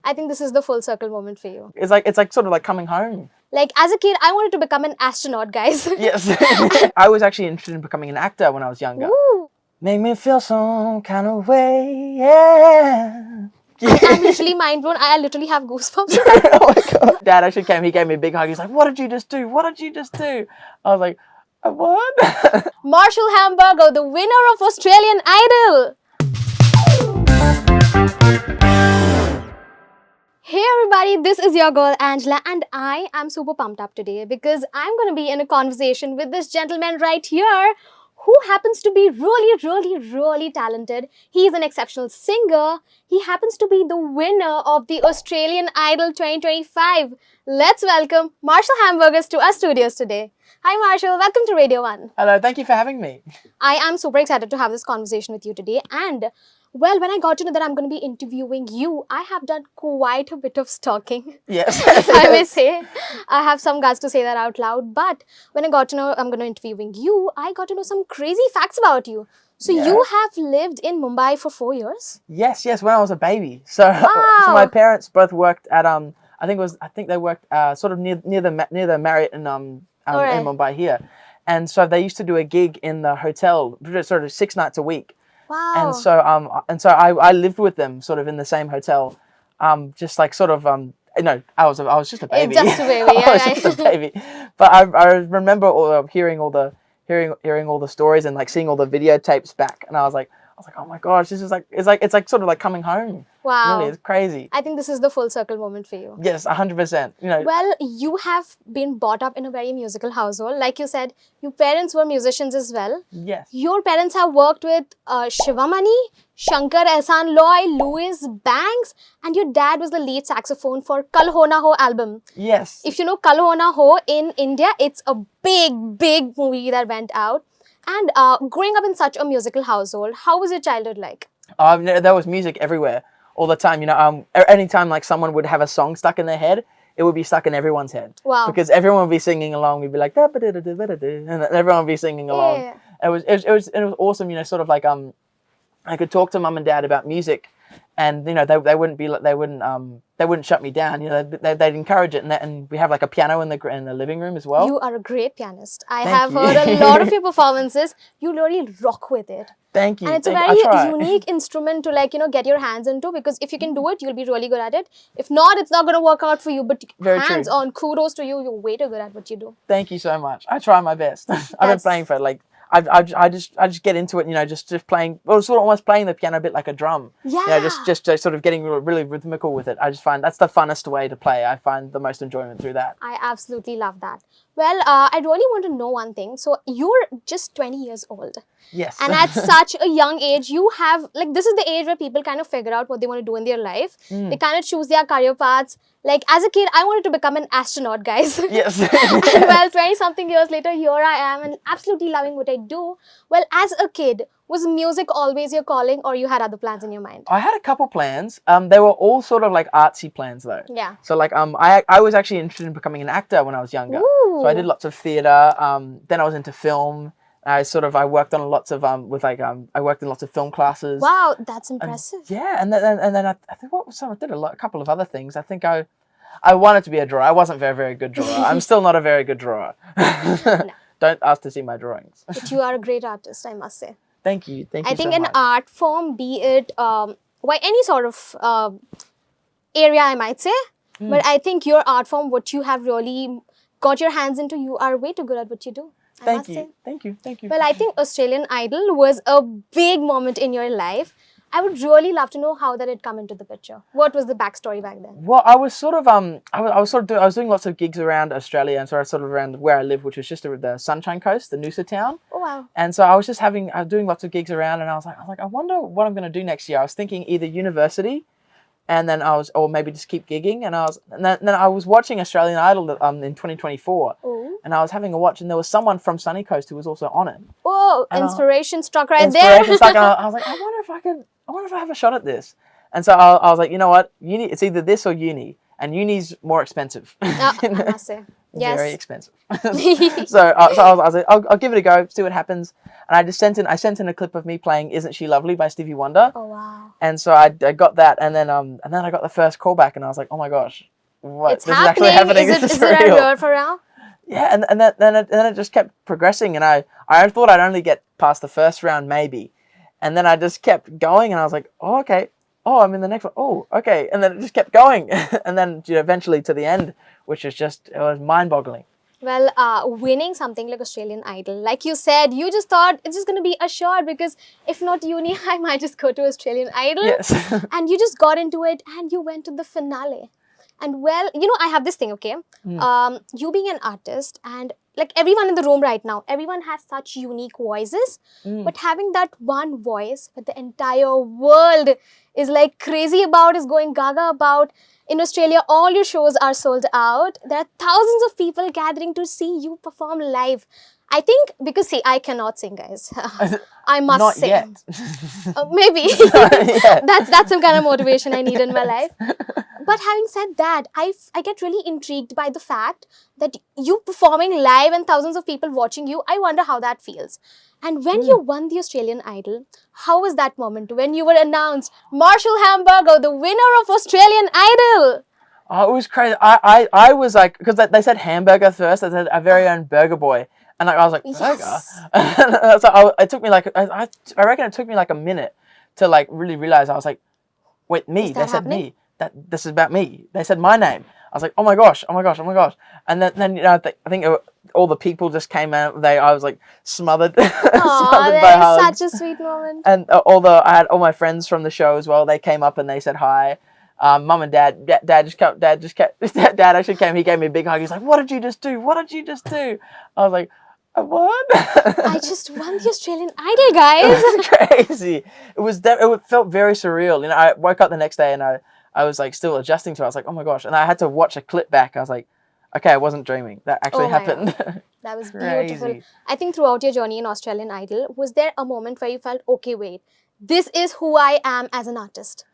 I think this is the full circle moment for you. It's like sort of like coming home. Like as a kid, I wanted to become an astronaut, guys. Yes. I was actually interested in becoming an actor when I was younger. Ooh. Make me feel some kind of way, yeah. I'm literally mind blown. I literally have goosebumps. Oh my God. Dad actually came, he gave me a big hug. He's like, what did you just do? What did you just do? I was like, what? Marshall Hamburger, the winner of Australian Idol. Hey everybody, this is your girl Angela and I am super pumped up today because I'm going to be in a conversation with this gentleman right here who happens to be really talented. He is an exceptional singer. He happens to be the winner of the Australian Idol 2025. Let's welcome Marshall Hamburgers to our studios today. Hi Marshall, welcome to Radio 1. Hello, thank you for having me. I am super excited to have this conversation with you today, and well, when I got to know that I'm going to be interviewing you, I have done quite a bit of stalking. Yes. If I may say. I have some guts to say that out loud, but when I got to know I'm going to be interviewing you, I got to know some crazy facts about you. So you have lived in Mumbai for 4 years? Yes, when I was a baby. So, Wow. So my parents both worked at I think they worked sort of near the Marriott in Mumbai here, and so they used to do a gig in the hotel, sort of 6 nights a week. Wow. And so I lived with them sort of in the same hotel, just like sort of I was just a baby. Just a baby. I was just a baby. But I remember hearing all the stories and like seeing all the videotapes back, and I was like, oh my gosh, this is like it's like sort of like coming home. Wow. Really, it's crazy. I think this is the full circle moment for you. Yes, 100%. Well, you have been brought up in a very musical household. Like you said, your parents were musicians as well. Yes. Your parents have worked with Shivamani, Shankar Shivamani, Louis Banks, and your dad was the lead saxophone for Kal Ho Na Ho album. Yes. If you know Kal Ho Na Ho in India, it's a big movie that went out. And growing up in such a musical household, how was your childhood like? There was music everywhere. All the time, anytime like someone would have a song stuck in their head, it would be stuck in everyone's head. Wow. Because everyone would be singing along. We'd be like, and everyone would be singing along. Yeah. It was awesome, sort of like I could talk to mum and dad about music, and they wouldn't shut me down. They'd encourage it, and we have like a piano in the living room as well. You are a great pianist. I Thank have you. heard a lot of your performances. You really rock with it. Thank you. And it's a very unique instrument to get your hands into, because if you can do it, you'll be really good at it. If not, it's not going to work out for you. But Very hands true. on, kudos to you. You're way too good at what you do. Thank you so much. I try my best. I've been playing for like I just get into it, just playing, well, sort of almost playing the piano a bit like a drum. Yeah. Just sort of getting really rhythmical with it. I just find that's the funnest way to play. I find the most enjoyment through that. I absolutely love that. Well, I really want to know one thing. So you're just 20 years old. Yes. And at such a young age, you have, this is the age where people kind of figure out what they want to do in their life. They kind of choose their career paths. Like as a kid, I wanted to become an astronaut, guys. Yes. And well, 20-something years later, here I am and absolutely loving what I do. Well, as a kid, was music always your calling, or you had other plans in your mind? I had a couple plans. They were all sort of like artsy plans though. Yeah. So like I was actually interested in becoming an actor when I was younger. Ooh. So I did lots of theatre. Then I was into film. I worked on lots of I worked in lots of film classes. Wow, that's impressive. And then I think I did a couple of other things. I think I wanted to be a drawer. I wasn't a very good drawer. I'm still not a very good drawer. No. Don't ask to see my drawings. But you are a great artist, I must say. Thank you. I think so an much. art form, be it any sort of area, I might say. But I think your art form, what you have really got your hands into, you are way too good at what you do. Thank you. Well, I think Australian Idol was a big moment in your life. I would really love to know how that had come into the picture. What was the backstory back then? Well, I was sort of I was doing lots of gigs around Australia, and so I was sort of around where I live, which was just the Sunshine Coast, the Noosa town. Oh wow! And so I was doing lots of gigs around, and I was like, I wonder what I'm going to do next year. I was thinking either university, and then or maybe just keep gigging. And then I was watching Australian Idol in 2024, and I was having a watch, and there was someone from Sunny Coast who was also on it. Oh, inspiration struck right Inspiration there. struck, and I was like, I wonder if I have a shot at this. And so I was like, you know what, it's either this or uni, and uni's more expensive. I must say. very Yes. expensive. So I was like, I'll give it a go, see what happens. And I just sent in a clip of me playing "Isn't She Lovely" by Stevie Wonder. Oh wow. And so I got that, and then I got the first call back, and I was like, oh my gosh, what? It's This is actually happening. happening. Is This it is is it a real. real for now? Yeah, and then it just kept progressing, and I thought I'd only get past the first round maybe, and then I just kept going, and I was like, oh okay, oh I'm in the next one, oh okay, and then it just kept going, and then eventually to the end, which is just it was mind-boggling. Well, winning something like Australian Idol, like you said, you just thought it's just going to be assured because if not uni, I might just go to Australian Idol. Yes. And you just got into it and you went to the finale. And well, I have this thing, okay? You being an artist and like everyone in the room right now, everyone has such unique voices. But having that one voice that the entire world is like crazy about, is going gaga about. In Australia, all your shows are sold out. There are thousands of people gathering to see you perform live. I think because see, I cannot sing, guys. I must Not sing. yet. Maybe Yeah. that's some kind of motivation I need in my life. But having said that, I get really intrigued by the fact that you performing live and thousands of people watching you. I wonder how that feels. And when you won the Australian Idol, how was that moment when you were announced Marshall Hamburger, the winner of Australian Idol? Oh, it was crazy. I was like, because they said hamburger first. They said our very own burger boy, and like I was like burger. Yes. So it took me like I reckon it took me like a minute to like really realize. I was like, wait, me? Is They that said happening? me. That this is about me. They said my name. I was like, oh my gosh, oh my gosh, oh my gosh. And then I think all the people just came out. I was like smothered, Aw, smothered by that is hugs. such a sweet moment. And I had all my friends from the show as well. They came up and they said hi. Mum and dad dad actually came. He gave me a big hug. He's like, "What did you just do? What did you just do?" I was like, "I won." I just won the Australian Idol, guys. It was crazy. It felt very surreal. I woke up the next day and I was like still adjusting to it. I was like, "Oh my gosh!" And I had to watch a clip back. I was like, "Okay, I wasn't dreaming. That actually Oh my happened." That was beautiful. Crazy. I think throughout your journey in Australian Idol, was there a moment where you felt, okay, wait, this is who I am as an artist?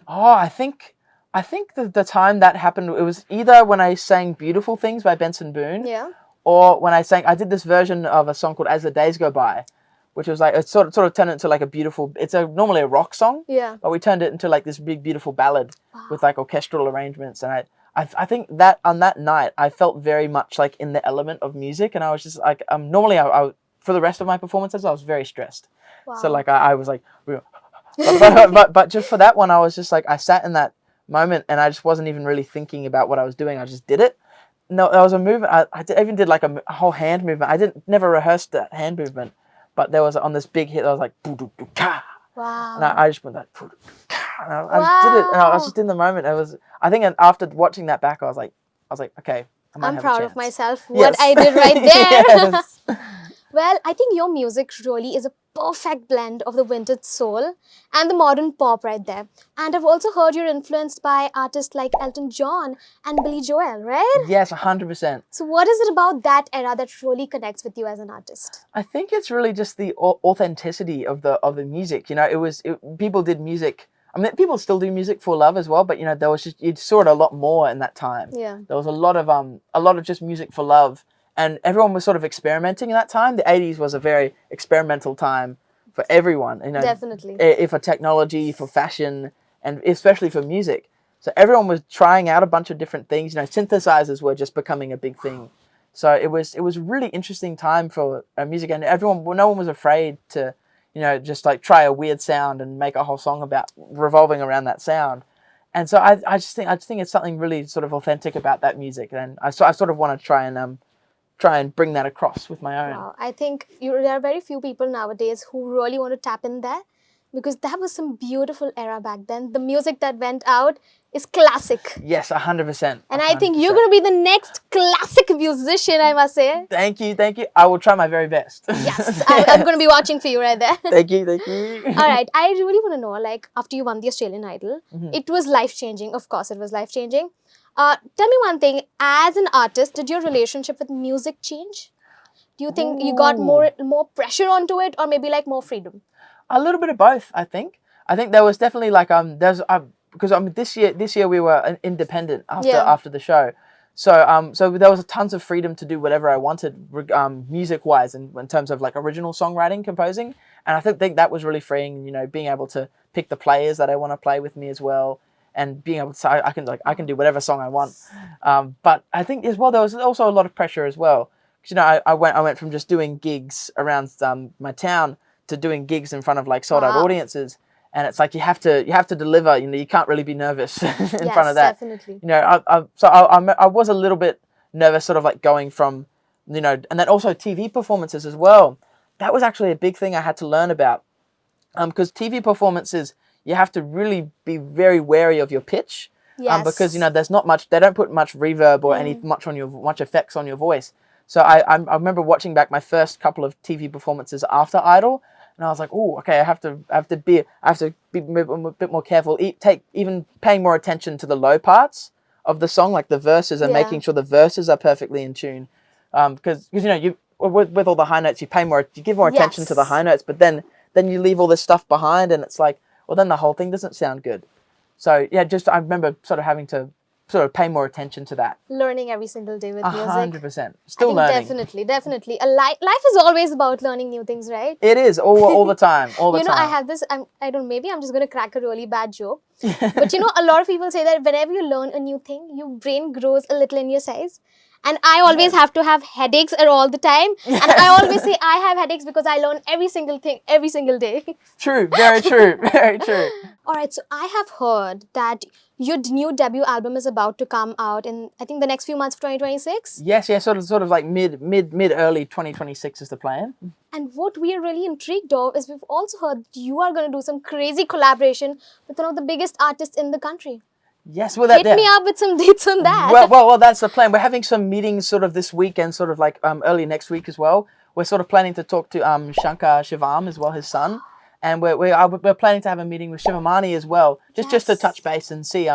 Oh, I think the time that happened, it was either when I sang "Beautiful Things" by Benson Boone, Yeah. or when I did this version of a song called "As the Days Go By," which was like it sort of turned it into like a beautiful. It's normally a rock song, Yeah. but we turned it into like this big beautiful ballad Wow. with like orchestral arrangements. And I think that on that night I felt very much like in the element of music, and I was just like normally I for the rest of my performances I was very stressed. Wow. So like I was like, but just for that one I was just like I sat in that moment and I just wasn't even really thinking about what I was doing. I just did it. No, there was a movement. I even did like a whole hand movement. I never rehearsed that hand movement, but there was on this big hit. I was like, "Boo-doo-doo-ka," Wow. and I just went like, "Boo-doo-ka," and I just did it. And I was just in the moment. I think after watching that back, I was like, okay, I might I'm have a proud of chance. myself, what Yes. I did right there. Yes. Well, I think your music really is a perfect blend of the vintage soul and the modern pop right there. And I've also heard you're influenced by artists like Elton John and Billy Joel, right? Yes, 100%. So what is it about that era that really connects with you as an artist? I think it's really just the authenticity of the music. People did music. I mean, people still do music for love as well, but there was you saw it a lot more in that time. Yeah. There was a lot of just music for love, and everyone was sort of experimenting in that time. The 80s was a very experimental time for everyone. Definitely. For technology, for fashion, and especially for music. So everyone was trying out a bunch of different things. Synthesizers were just becoming a big thing. So it was a really interesting time for music, and no one was afraid to, just like try a weird sound and make a whole song about revolving around that sound. And so I just think it's something really sort of authentic about that music, and I sort of want to try and bring that across with my own. Wow. I think there are very few people nowadays who really want to tap in there, because that was some beautiful era back then. The music that went out is classic. Yes, 100%. And I think you're going to be the next classic musician, I must say. Thank you. I will try my very best. Yes, I'm going to be watching for you right there. Thank you. All right, I really want to know, like, after you won the Australian Idol, it was life-changing. Of course, it was life-changing. Tell me one thing, as an artist, did your relationship with music change? Do you think you got more pressure onto it, or maybe like more freedom? A little bit of both, I think. I think there was definitely like because this year we were independent after the show, So there was tons of freedom to do whatever I wanted, music wise, in terms of like original songwriting, composing, and I think that was really freeing. You know, being able to pick the players that I want to play with me as well, and being able to say I can do whatever song I want. But I think as well there was also a lot of pressure as well. 'Cause, you know, I went from just doing gigs around my town to doing gigs in front of like sold out Wow. audiences. And it's like you have to deliver. You know, you can't really be nervous in front of that. Definitely. You know, I was a little bit nervous, sort of like going from, you know, and then also TV performances as well. That was actually a big thing I had to learn about, because TV performances you have to really be very wary of your pitch, Yes. because you know there's not much. They don't put much reverb or any much effects on your voice. So I remember watching back my first couple of TV performances after Idol. And I was like, oh, okay, I have to be a bit more careful. Even paying more attention to the low parts of the song, like the verses, and making sure the verses are perfectly in tune. Because you know with all the high notes, you give more attention to the high notes, but then you leave all this stuff behind, and it's like, well, then the whole thing doesn't sound good. So yeah, I remember sort of having to sort of pay more attention to that. Learning every single day with music. 100%. Still I learning. think definitely. Life is always about learning new things, right? It is all the time. All the You know, time. I have this. Maybe I'm just gonna crack a really bad joke. But you know, a lot of people say that whenever you learn a new thing, your brain grows a little in your size. And I always have to have headaches all the time. And I always say I have headaches because I learn every single thing every single day. True. Very true. Very true. All right, so I have heard that your new debut album is about to come out in, I think, the next few months of 2026. Yes, sort of like mid early 2026 is the plan. And what we are really intrigued of is we've also heard you are going to do some crazy collaboration with one of the biggest artists in the country. Yes, well, Hit me up with some dates on that. Well, that's the plan. We're having some meetings sort of this week and sort of like early next week as well. We're sort of planning to talk to Shankar Shivamani as well, his son. And we're planning to have a meeting with Shivamani as well, just to touch base and see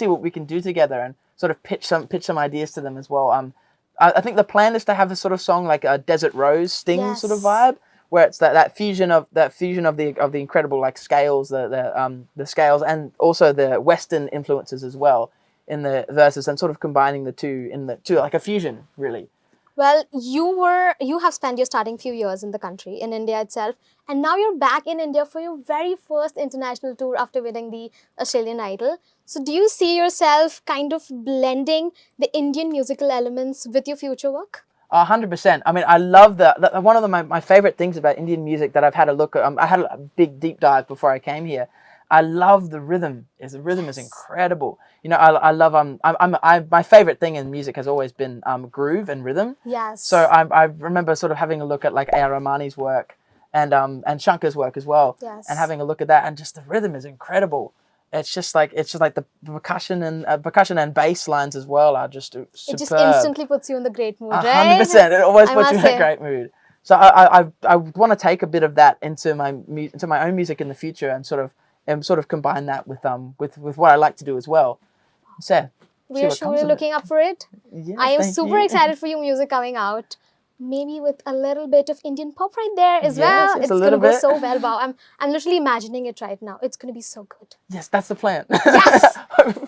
what we can do together and sort of pitch some ideas to them as well. I think the plan is to have a sort of song like a Desert Rose Sting sort of vibe, where it's that fusion of the incredible like scales, the scales, and also the Western influences as well in the verses, and sort of combining the two like a fusion really. Well, you have spent your starting few years in the country, in India itself, and now you're back in India for your very first international tour after winning the Australian Idol. So do you see yourself kind of blending the Indian musical elements with your future work? 100%. I mean, I love one of my favorite things about Indian music that I've had a look at. I had a big deep dive before I came here. I love the rhythm. The rhythm is incredible. You know, I love my favorite thing in music has always been groove and rhythm. Yes. So I remember sort of having a look at like A.R. Rahmani's work and Shankar's work as well. Yes. And having a look at that, and just the rhythm is incredible. It's just like the percussion and bass lines as well are just superb. It just instantly puts you in the great mood, right? 100%. It always puts you in a great mood. So I want to take a bit of that into my own music in the future and sort of combine that with what I like to do as well. So we are surely looking up for it. Yeah, I am super excited for your music coming out. Maybe with a little bit of Indian pop right there as well. It's going to go so well. Wow, I'm literally imagining it right now. It's going to be so good. Yes, that's the plan. Yes!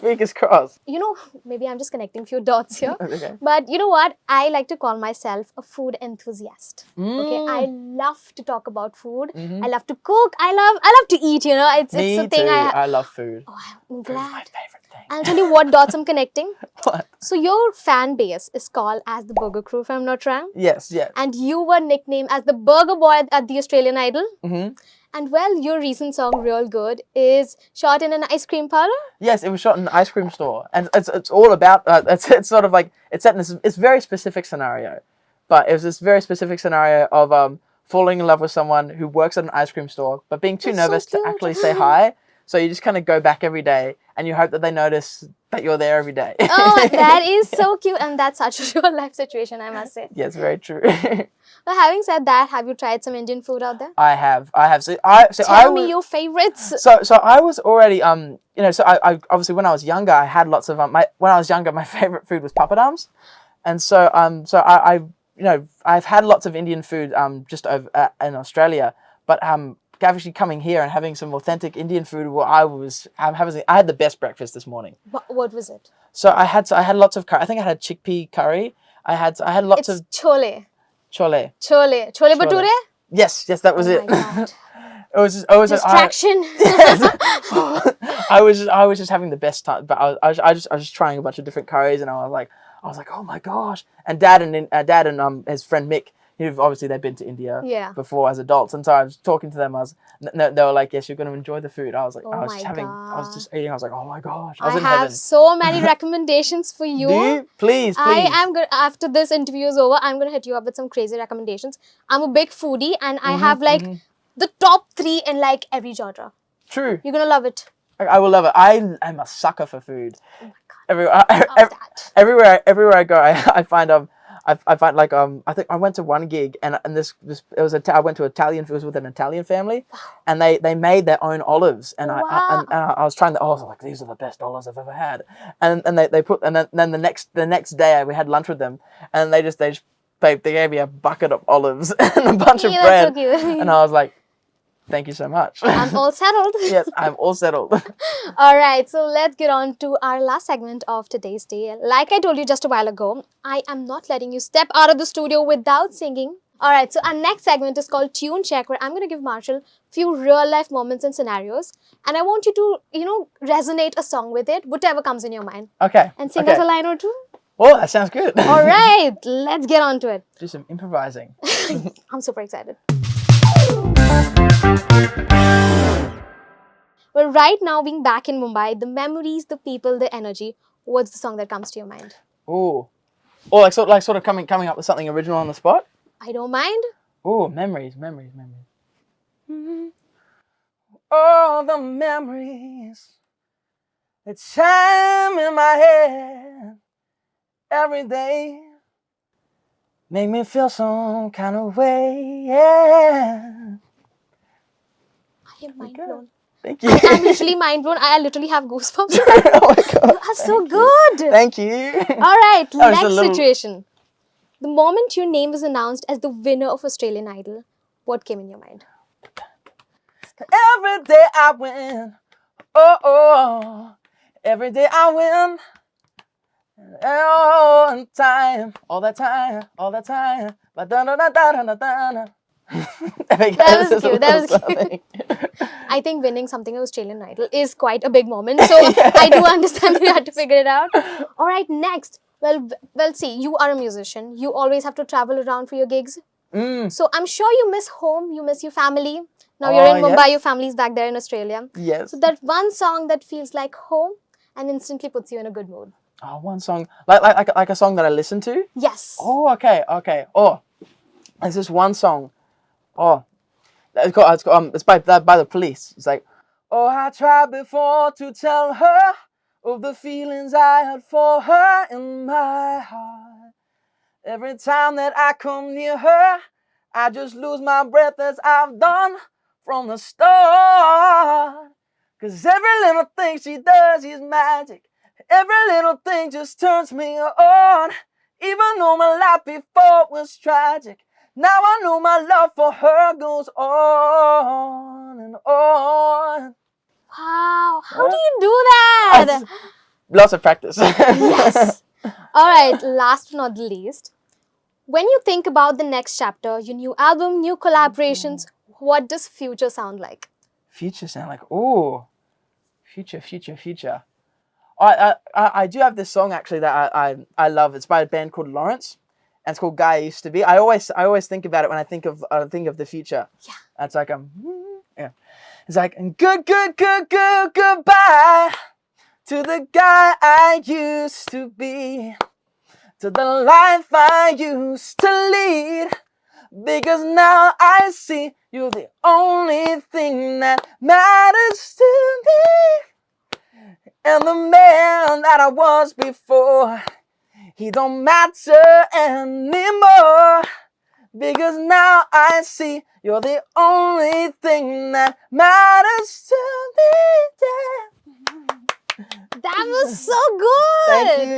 Fingers crossed. You know, maybe I'm just connecting a few dots here. Okay. But you know what? I like to call myself a food enthusiast. Okay, I love to talk about food. I love to cook. I love to eat, you know. It's a thing I love food. Oh, I'm glad. Food's my favorite thing. I'll tell you what dots I'm connecting. What? So your fan base is called as the Burger Crew, if I'm not wrong. Yes. And you were nicknamed as the Burger Boy at the Australian Idol. Mm-hmm. And well, your recent song, Real Good, is shot in an ice cream parlor. Yes, it was shot in an ice cream store. And it's all about, it's sort of like, it's set in this very specific scenario. But it was this very specific scenario of falling in love with someone who works at an ice cream store, but being too nervous to actually say hi. So you just kind of go back every day and you hope that they notice that you're there every day. Oh, that is so cute. And that's such a real life situation, I must say. Yes, very true. But having said that, have you tried some Indian food out there? I have. Tell me your favorites. So I was already, so I obviously when I was younger, I had lots of, when I was younger, my favorite food was papadums. And so I've had lots of Indian food just over in Australia, but actually coming here and having some authentic Indian food, well, I had the best breakfast this morning. What was it? So I had lots of curry. I think I had chickpea curry. I had lots It's of chole. chole. Chole bhature? Yes, that was Oh it. my God. I was Distraction. I was just having the best time. But I was just trying a bunch of different curries, and I was like, oh my gosh! And dad and his friend Mick, obviously they've been to India Yeah. before as adults, and so I was talking to them. They were like, yes, you're going to enjoy the food. I was like, Oh I was my I was God. just eating. I was like, oh my gosh, I was I in have heaven. so many recommendations for you. Do you? Please. I am good. After this interview is over, I'm going to hit you up with some crazy recommendations. I'm a big foodie and I have like the top 3 in like every genre. True. You're going to love it. I will love it. I'm a sucker for food. Oh my God. Everywhere I go, I find like I think I went to one gig and this it was I went to Italian. It was with an Italian family, and they made their own olives, and Wow. I was trying I was like, these are the best olives I've ever had, and they put and then the next day we had lunch with them, and they gave me a bucket of olives and a bunch of bread, That's so cute. and I was like, thank you so much. I'm all settled. Yes, I'm all settled. All right, so let's get on to our last segment of today's day. Like I told you just a while ago, I am not letting you step out of the studio without singing. All right, so our next segment is called Tune Check, where I'm going to give Marshall a few real life moments and scenarios, and I want you to, resonate a song with it, whatever comes in your mind, Okay. and sing us a line or two. Oh, that sounds good. All right, let's get on to it. Do some improvising. I'm super excited. Well, right now, being back in Mumbai, the memories, the people, the energy, what's the song that comes to your mind? Ooh. Or like sort of coming up with something original on the spot? I don't mind. Ooh, memories. All the memories that chime in my head every day make me feel some kind of way, yeah. I am mind blown. Thank you. I'm literally mind blown. I literally have goosebumps. Oh my God. You are so good. Thank you. All right, That was a next little- situation. The moment your name was announced as the winner of Australian Idol, what came in your mind? Every day I win. Oh. Every day I win. All the time. Ba-da-da-da-da-da-da-da. That was cute. That was cute. I think winning something in Australian Idol is quite a big moment. So I do understand you had to figure it out. All right, next. Well, see, you are a musician. You always have to travel around for your gigs. So I'm sure you miss home. You miss your family. Now you're in Mumbai. Yes. Your family's back there in Australia. Yes. So that one song that feels like home and instantly puts you in a good mood. Oh, one song. Like a song that I listen to? Yes. Oh, okay. Oh, there's this one song. Oh, it's by the Police. It's like, oh, I tried before to tell her of the feelings I had for her in my heart. Every time that I come near her, I just lose my breath as I've done from the start. 'Cause every little thing she does is magic. Every little thing just turns me on. Even though my life before was tragic, now I know my love for her goes on and on. Wow. How do you do that? Lots of practice. Yes. All right. Last but not the least, when you think about the next chapter, your new album, new collaborations, what does future sound like? Future sound like, ooh, future. I do have this song actually that I love. It's by a band called Lawrence, and it's called Guy I Used to Be. I always think about it when I think of the future. Yeah. It's like yeah. It's like goodbye to the guy I used to be, to the life I used to lead. Because now I see you're the only thing that matters to me. And the man that I was before, he don't matter anymore. Because now I see you're the only thing that matters to me. Yeah. That was so good. Thank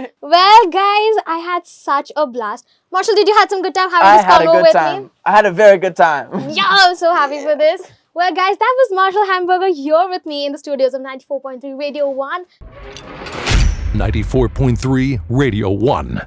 you. Well, guys, I had such a blast. Marshall, did you have some good time having I this had a convo good with time. me? I had a very good time. Yeah, I'm so happy for this. Well, guys, that was Marshall Hamburger here with me in the studios of 94.3 Radio 1. 94.3 Radio 1.